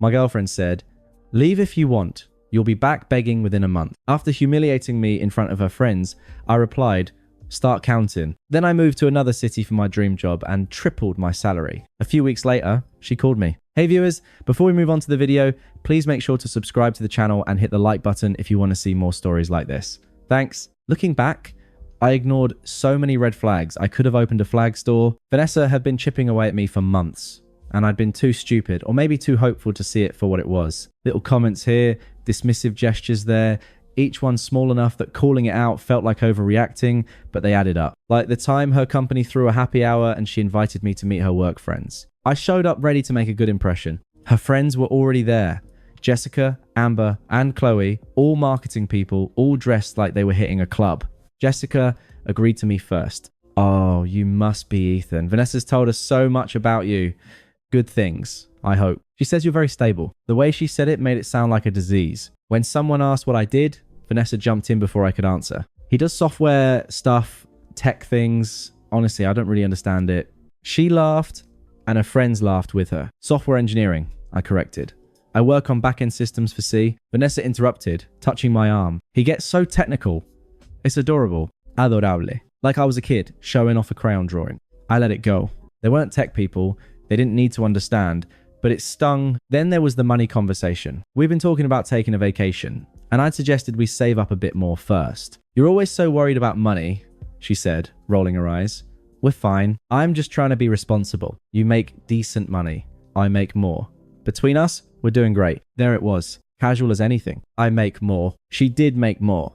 My girlfriend said, "Leave if you want. You'll be back begging within a month." After humiliating me in front of her friends, I replied, "Start counting." Then I moved to another city for my dream job and tripled my salary. A few weeks later, she called me. Hey viewers, before we move on to the video, please make sure to subscribe to the channel and hit the like button if you want to see more stories like this. Thanks. Looking back, I ignored so many red flags. I could have opened a flag store. Vanessa had been chipping away at me for months, and I'd been too stupid or maybe too hopeful to see it for what it was. Little comments here, dismissive gestures there, each one small enough that calling it out felt like overreacting, but they added up. Like the time her company threw a happy hour and she invited me to meet her work friends. I showed up ready to make a good impression. Her friends were already there. Jessica, Amber, and Chloe, all marketing people, all dressed like they were hitting a club. Jessica agreed to me first. "Oh, you must be Ethan. Vanessa's told us so much about you. Good things, I hope. She says you're very stable." The way she said it made it sound like a disease. When someone asked what I did, Vanessa jumped in before I could answer. "He does software stuff, tech things. Honestly, I don't really understand it." She laughed and her friends laughed with her. "Software engineering," I corrected. "I work on back-end systems for C." Vanessa interrupted, touching my arm. "He gets so technical. It's adorable. Adorable. Like I was a kid, showing off a crayon drawing." I let it go. They weren't tech people. They didn't need to understand, but it stung. Then there was the money conversation. We've been talking about taking a vacation, and I'd suggested we save up a bit more first. "You're always so worried about money," she said, rolling her eyes. "We're fine. I'm just trying to be responsible. You make decent money. I make more. Between us, we're doing great." There it was, casual as anything. I make more. She did make more.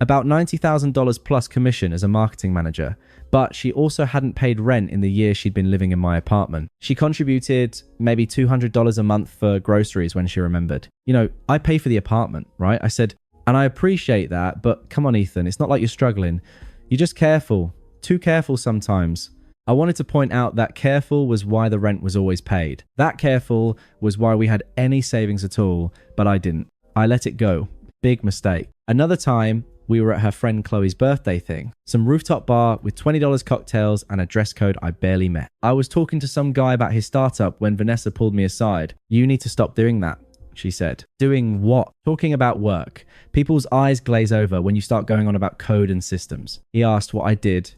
About $90,000 plus commission as a marketing manager, but she also hadn't paid rent in the year she'd been living in my apartment. She contributed maybe $200 a month for groceries when she remembered. "You know, I pay for the apartment, right?" I said, "And I appreciate that, but come on, Ethan, it's not like you're struggling. You're just careful. Too careful sometimes." I wanted to point out that careful was why the rent was always paid. That careful was why we had any savings at all, but I didn't. I let it go. Big mistake. Another time, we were at her friend Chloe's birthday thing. Some rooftop bar with $20 cocktails and a dress code I barely met. I was talking to some guy about his startup when Vanessa pulled me aside. "You need to stop doing that," she said. "Doing what?" "Talking about work. People's eyes glaze over when you start going on about code and systems." He asked what I did.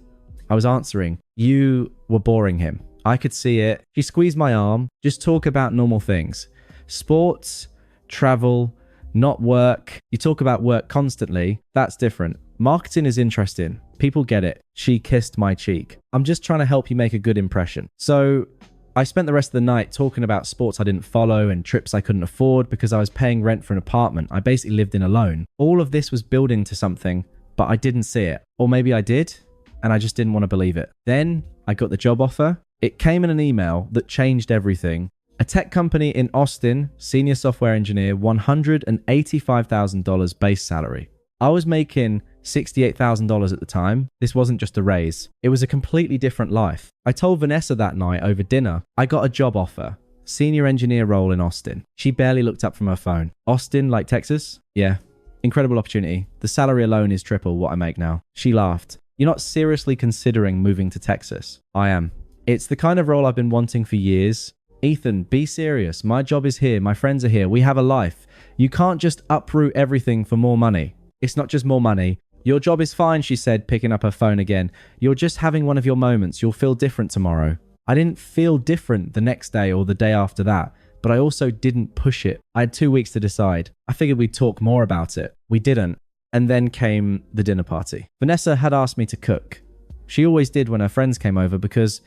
I was answering. You were boring him. I could see it. She squeezed my arm. "Just talk about normal things. Sports, travel, not work. You talk about work constantly. That's different. Marketing is interesting. People get it." She kissed my cheek. "I'm just trying to help you make a good impression." So I spent the rest of the night talking about sports I didn't follow and trips I couldn't afford because I was paying rent for an apartment I basically lived in alone. All of this was building to something, but I didn't see it. Or maybe I did, and I just didn't want to believe it. Then I got the job offer. It came in an email that changed everything. A tech company in Austin, senior software engineer, $185,000 base salary. I was making $68,000 at the time. This wasn't just a raise. It was a completely different life. I told Vanessa that night over dinner, I got a job offer. Senior engineer role in Austin. She barely looked up from her phone. "Austin, like Texas?" "Yeah. Incredible opportunity. The salary alone is triple what I make now." She laughed. "You're not seriously considering moving to Texas?" "I am. It's the kind of role I've been wanting for years." "Ethan, be serious. My job is here. My friends are here. We have a life. You can't just uproot everything for more money." "It's not just more money. Your job is fine," she said, picking up her phone again. "You're just having one of your moments. You'll feel different tomorrow." I didn't feel different the next day or the day after that, but I also didn't push it. I had 2 weeks to decide. I figured we'd talk more about it. We didn't. And then came the dinner party. Vanessa had asked me to cook. She always did when her friends came over because,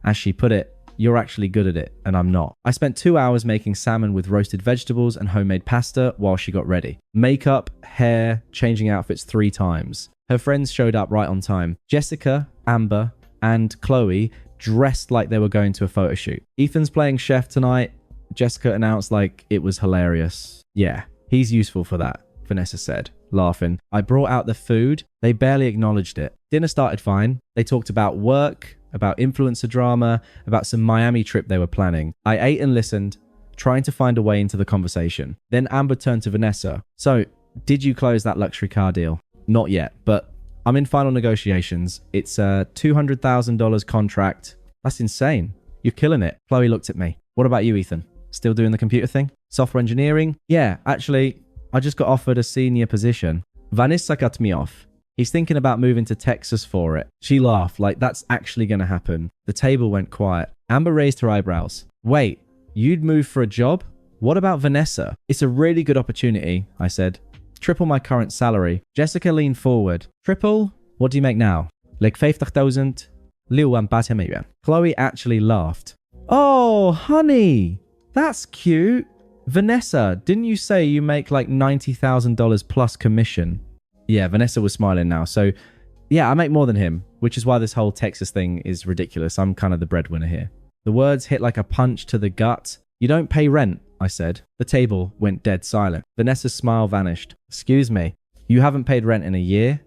as she put it, "You're actually good at it, and I'm not." I spent 2 hours making salmon with roasted vegetables and homemade pasta while she got ready. Makeup, hair, changing outfits 3 times. Her friends showed up right on time. Jessica, Amber, and Chloe dressed like they were going to a photo shoot. "Ethan's playing chef tonight," Jessica announced like it was hilarious. "Yeah, he's useful for that," Vanessa said, laughing. I brought out the food. They barely acknowledged it. Dinner started fine. They talked about work, about influencer drama, about some Miami trip they were planning. I ate and listened, trying to find a way into the conversation. Then Amber turned to Vanessa. "So, did you close that luxury car deal?" "Not yet, but I'm in final negotiations. It's a $200,000 contract." "That's insane. You're killing it." Chloe looked at me. "What about you, Ethan?" Still doing the computer thing? Software engineering? Yeah, actually, I just got offered a senior position. Vanessa cut me off. He's thinking about moving to Texas for it. She laughed, like that's actually going to happen. The table went quiet. Amber raised her eyebrows. Wait, you'd move for a job? What about Vanessa? It's a really good opportunity, I said. Triple my current salary. Jessica leaned forward. Triple? What do you make now? Like 50,000? Chloe actually laughed. Oh, honey, that's cute. Vanessa, didn't you say you make like $90,000 plus commission? Yeah, Vanessa was smiling now. So yeah, I make more than him, which is why this whole Texas thing is ridiculous. I'm kind of the breadwinner here. The words hit like a punch to the gut. You don't pay rent, I said. The table went dead silent. Vanessa's smile vanished. Excuse me, you haven't paid rent in a year?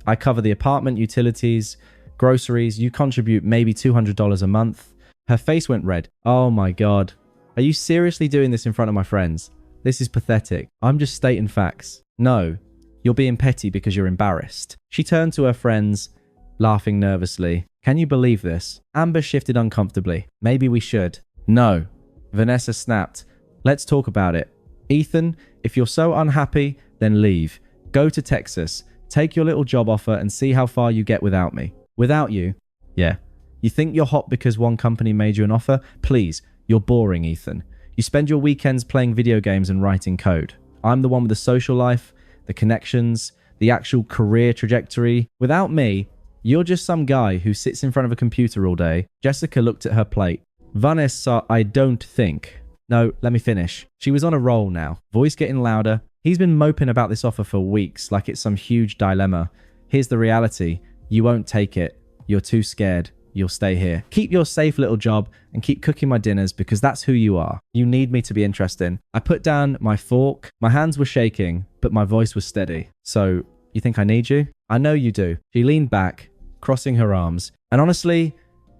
I cover the apartment, utilities, groceries. You contribute maybe $200 a month. Her face went red. Oh my God. Are you seriously doing this in front of my friends? This is pathetic. I'm just stating facts. No, you're being petty because you're embarrassed. She turned to her friends, laughing nervously. Can you believe this? Amber shifted uncomfortably. Maybe we should. No. Vanessa snapped. Let's talk about it. Ethan, if you're so unhappy, then leave. Go to Texas. Take your little job offer and see how far you get without me. Without you? Yeah. You think you're hot because one company made you an offer? Please, you're boring, Ethan. You spend your weekends playing video games and writing code. I'm the one with the social life, the connections, the actual career trajectory. Without me, you're just some guy who sits in front of a computer all day. Jessica looked at her plate. Vanessa, I don't think. No, let me finish. She was on a roll now, voice getting louder. He's been moping about this offer for weeks like it's some huge dilemma. Here's the reality. You won't take it. You're too scared. You'll stay here. Keep your safe little job and keep cooking my dinners because that's who you are. You need me to be interesting. I put down my fork. My hands were shaking, but my voice was steady. So, you think I need you? I know you do. She leaned back, crossing her arms. And honestly,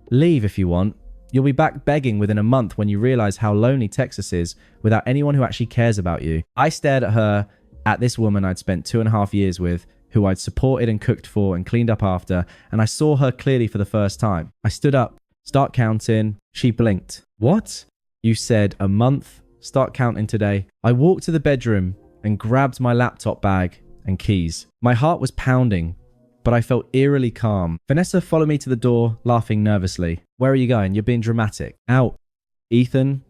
leave if you want. You'll be back begging within a month when you realize how lonely Texas is without anyone who actually cares about you. I stared at her, at this woman I'd spent 2.5 years with, who I'd supported and cooked for and cleaned up after, and I saw her clearly for the first time. I stood up, start counting. She blinked. What? You said a month? Start counting today. I walked to the bedroom and grabbed my laptop bag and keys. My heart was pounding, but I felt eerily calm. Vanessa followed me to the door, laughing nervously. Where are you going? You're being dramatic. Out. Ethan,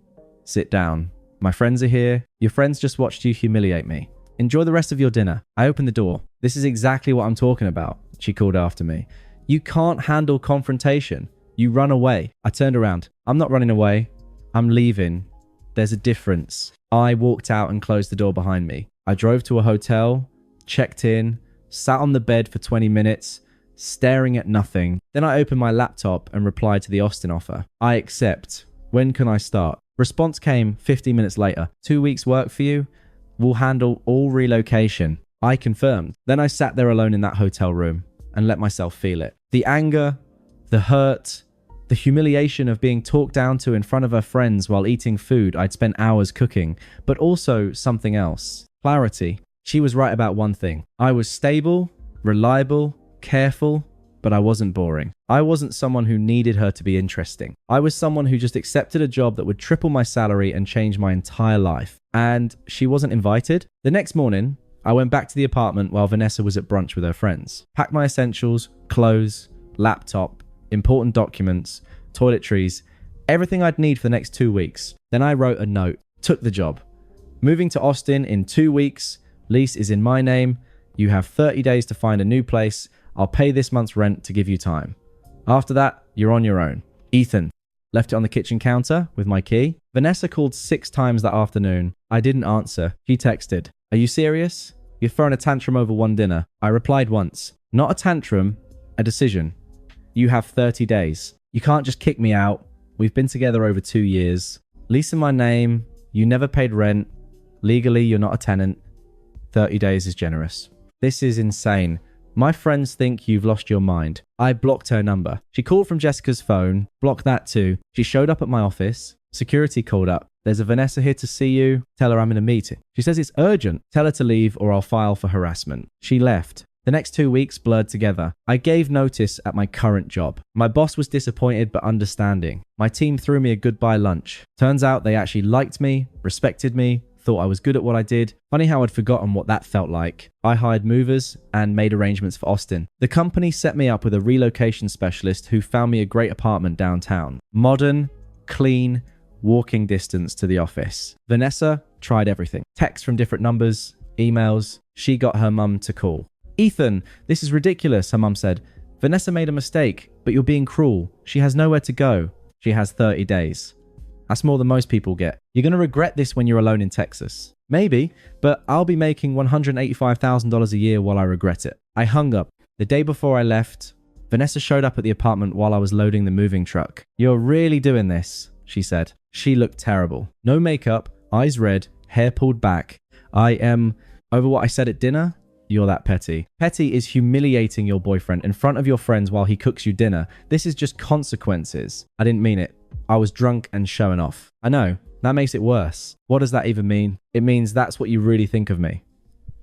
sit down. My friends are here. Your friends just watched you humiliate me. Enjoy the rest of your dinner. I opened the door. This is exactly what I'm talking about, she called after me. You can't handle confrontation. You run away. I turned around. I'm not running away. I'm leaving. There's a difference. I walked out and closed the door behind me. I drove to a hotel, checked in, sat on the bed for 20 minutes, staring at nothing. Then I opened my laptop and replied to the Austin offer. I accept. When can I start? Response came 15 minutes later. 2 weeks work for you? We'll handle all relocation. I confirmed. Then I sat there alone in that hotel room and let myself feel it. The anger, the hurt, the humiliation of being talked down to in front of her friends while eating food I'd spent hours cooking, but also something else. Clarity. She was right about one thing. I was stable, reliable, careful, but I wasn't boring. I wasn't someone who needed her to be interesting. I was someone who just accepted a job that would triple my salary and change my entire life. And she wasn't invited. The next morning, I went back to the apartment while Vanessa was at brunch with her friends. Packed my essentials, clothes, laptop, important documents, toiletries, everything I'd need for the next 2 weeks. Then I wrote a note, took the job. Moving to Austin in 2 weeks, lease is in my name. You have 30 days to find a new place. I'll pay this month's rent to give you time. After that, you're on your own. Ethan. Left it on the kitchen counter with my key. Vanessa called 6 times that afternoon. I didn't answer. She texted, "Are you serious? You're throwing a tantrum over one dinner." I replied once. Not a tantrum, a decision. You have 30 days. You can't just kick me out. We've been together over 2 years. Lease in my name. You never paid rent. Legally, you're not a tenant. 30 days is generous. This is insane. My friends think you've lost your mind. I blocked her number. She called from Jessica's phone. Blocked that too. She showed up at my office. Security called up. "There's a Vanessa here to see you. Tell her I'm in a meeting." She says it's urgent. Tell her to leave or I'll file for harassment. She left. The next 2 weeks blurred together. I gave notice at my current job. My boss was disappointed but understanding. My team threw me a goodbye lunch. Turns out they actually liked me, respected me, thought I was good at what I did. Funny how I'd forgotten what that felt like. I hired movers and made arrangements for Austin. The company set me up with a relocation specialist who found me a great apartment downtown. Modern, clean, walking distance to the office. Vanessa tried everything. Texts from different numbers, emails. She got her mum to call. Ethan, this is ridiculous, her mum said. Vanessa made a mistake, but you're being cruel. She has nowhere to go. She has 30 days. That's more than most people get. You're going to regret this when you're alone in Texas. Maybe, but I'll be making $185,000 a year while I regret it. I hung up. The day before I left, Vanessa showed up at the apartment while I was loading the moving truck. You're really doing this, she said. She looked terrible. No makeup, eyes red, hair pulled back. Over what I said at dinner? You're that petty. Petty is humiliating your boyfriend in front of your friends while he cooks you dinner. This is just consequences. I didn't mean it. I was drunk and showing off. I know, that makes it worse. What does that even mean? It means that's what you really think of me.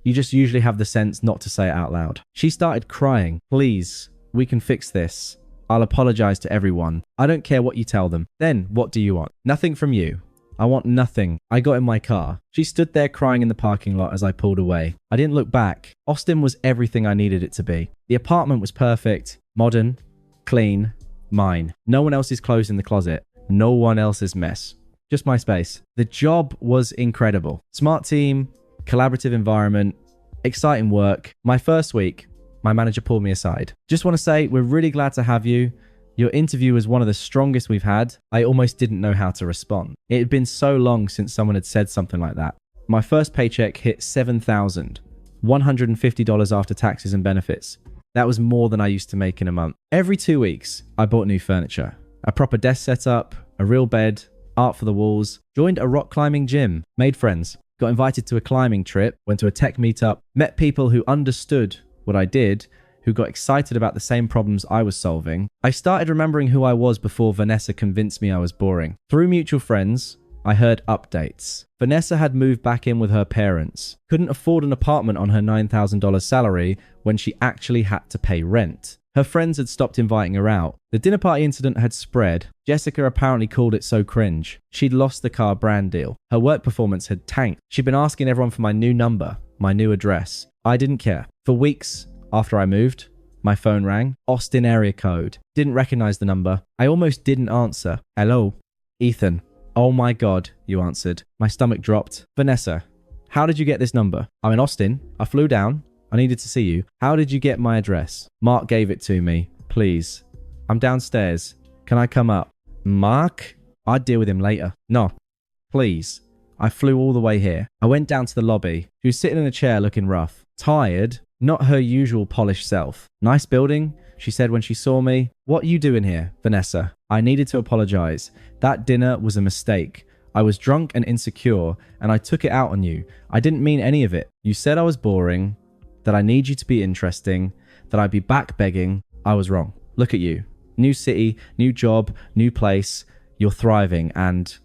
You just usually have the sense not to say it out loud. She started crying. Please, we can fix this. I'll apologize to everyone. I don't care what you tell them. Then, what do you want? Nothing from you. I want nothing. I got in my car. She stood there crying in the parking lot as I pulled away. I didn't look back. Austin was everything I needed it to be. The apartment was perfect, modern, clean, mine. No one else's clothes in the closet. No one else's mess. Just my space. The job was incredible. Smart team, collaborative environment, exciting work. My first week, my manager pulled me aside. Just want to say, we're really glad to have you. Your interview was one of the strongest we've had. I almost didn't know how to respond. It had been so long since someone had said something like that. My first paycheck hit $7,000, $150 after taxes and benefits. That was more than I used to make in a month. Every 2 weeks, I bought new furniture. A proper desk setup, a real bed, art for the walls, joined a rock climbing gym, made friends, got invited to a climbing trip, went to a tech meetup, met people who understood what I did, who got excited about the same problems I was solving. I started remembering who I was before Vanessa convinced me I was boring. Through mutual friends, I heard updates. Vanessa had moved back in with her parents, couldn't afford an apartment on her $9,000 salary when she actually had to pay rent. Her friends had stopped inviting her out. The dinner party incident had spread. Jessica apparently called it so cringe. She'd lost the car brand deal. Her work performance had tanked. She'd been asking everyone for my new number, my new address. I didn't care. For weeks, after I moved, my phone rang. Austin area code. Didn't recognize the number. I almost didn't answer. Hello? Ethan. Oh my God, you answered. My stomach dropped. Vanessa, how did you get this number? I'm in Austin. I flew down. I needed to see you. How did you get my address? Mark gave it to me. Please. I'm downstairs. Can I come up? Mark? I'd deal with him later. No. Please. I flew all the way here. I went down to the lobby. She was sitting in a chair looking rough. Tired. Not her usual polished self. Nice building, she said when she saw me. What are you doing here, Vanessa? I needed to apologize. That dinner was a mistake. I was drunk and insecure, and I took it out on you. I didn't mean any of it. You said I was boring, that I need you to be interesting, that I'd be back begging. I was wrong. Look at you. New city, new job, new place. You're thriving, and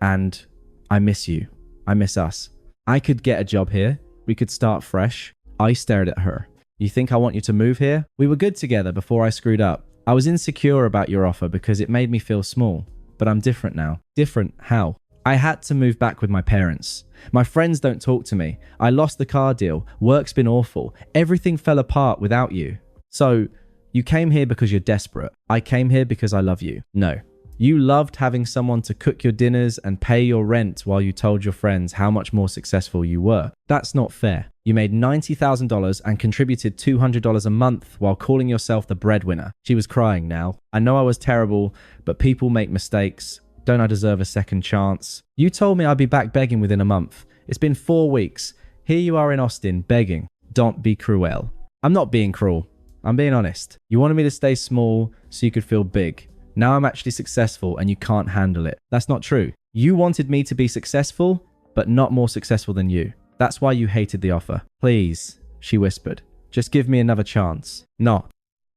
I miss you. I miss us. I could get a job here. We could start fresh. I stared at her. You think I want you to move here? We were good together before I screwed up. I was insecure about your offer because it made me feel small. But I'm different now. Different how? I had to move back with my parents. My friends don't talk to me. I lost the car deal. Work's been awful. Everything fell apart without you. So, you came here because you're desperate. I came here because I love you. No. You loved having someone to cook your dinners and pay your rent while you told your friends how much more successful you were. That's not fair. You made $90,000 and contributed $200 a month while calling yourself the breadwinner. She was crying now. I know I was terrible, but people make mistakes. Don't I deserve a second chance? You told me I'd be back begging within a month. It's been 4 weeks. Here you are in Austin, begging. Don't be cruel. I'm not being cruel. I'm being honest. You wanted me to stay small so you could feel big. Now I'm actually successful and you can't handle it. That's not true. You wanted me to be successful, but not more successful than you. That's why you hated the offer. Please, she whispered. Just give me another chance. No.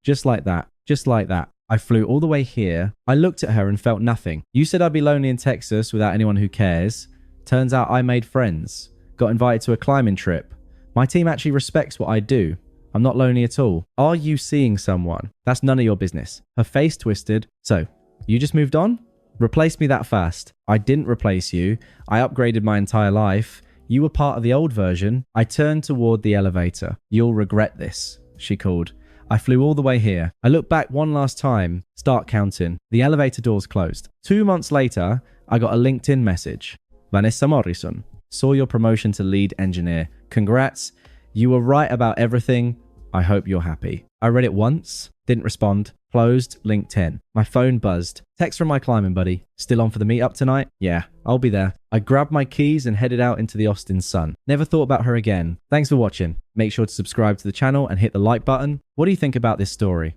Just like that. Just like that. I flew all the way here. I looked at her and felt nothing. You said I'd be lonely in Texas without anyone who cares. Turns out I made friends. Got invited to a climbing trip. My team actually respects what I do. I'm not lonely at all. Are you seeing someone? That's none of your business. Her face twisted. So, you just moved on? Replace me that fast. I didn't replace you. I upgraded my entire life. You were part of the old version. I turned toward the elevator. You'll regret this, she called. I flew all the way here. I looked back one last time. Start counting. The elevator doors closed. 2 months later, I got a LinkedIn message. Vanessa Morrison, saw your promotion to lead engineer. Congrats. You were right about everything. I hope you're happy. I read it once, didn't respond. Closed, LinkedIn. My phone buzzed. Text from my climbing buddy. Still on for the meetup tonight? Yeah, I'll be there. I grabbed my keys and headed out into the Austin sun. Never thought about her again. Thanks for watching. Make sure to subscribe to the channel and hit the like button. What do you think about this story?